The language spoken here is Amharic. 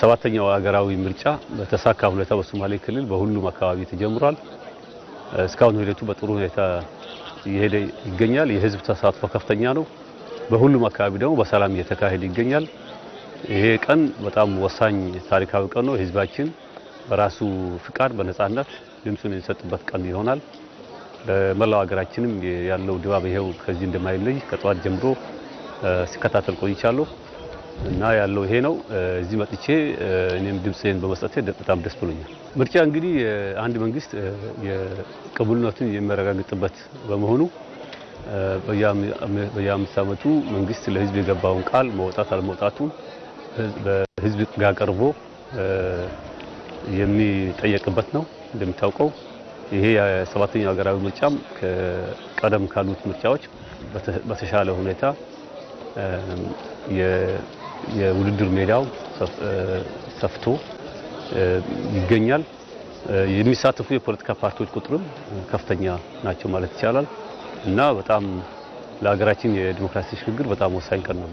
ሰባተኛው ሀገራዊ ምርጫ በተሳካ ሁኔታ በሶማሌ ክልል በሁሉም አካባቢ ተጀምሯል። እስካሁን ሂደቱ በጥሩ ሁኔታ እየሄደ ይገኛል። የህዝብ ተሳትፎ ከፍተኛ ነው። በሁሉም አካባቢ ደግሞ በሰላም እየተካሄደ ይገኛል። ይሄ ቀን በጣም ወሳኝ ታሪካዊ ቀን ነው። ህዝባችን በራሱ ፍቃድ በነጻነት ድምፁን የሚሰጥበት ቀን ይሆናል። በመላው ሀገራችንም ያለው ድባብ ይሄው ከዚህ እንደማይለይ ከጧት ጀምሮ ሲከታተል ቆይቻለሁ እና ያለው ይሄ ነው። እዚህ መጥቼ እኔም ድምፄን በመስጠቴ በጣም ደስ ብሎኛል። ምርጫ እንግዲህ አንድ መንግስት የቅቡልነቱን የሚያረጋግጥበት በመሆኑ በየአምስት ዓመቱ መንግስት ለህዝብ የገባውን ቃል መውጣት አለመውጣቱን በህዝብ ጋር ቀርቦ የሚጠየቅበት ነው። እንደምታውቀው ይሄ የሰባተኛው ሀገራዊ ምርጫም ከቀደም ካሉት ምርጫዎች በተሻለ ሁኔታ የውድድር ሜዳው ሰፍቶ ይገኛል። የሚሳተፉ የፖለቲካ ፓርቲዎች ቁጥርም ከፍተኛ ናቸው ማለት ይቻላል እና በጣም ለሀገራችን የዲሞክራሲ ሽግግር በጣም ወሳኝ ቀን ነው።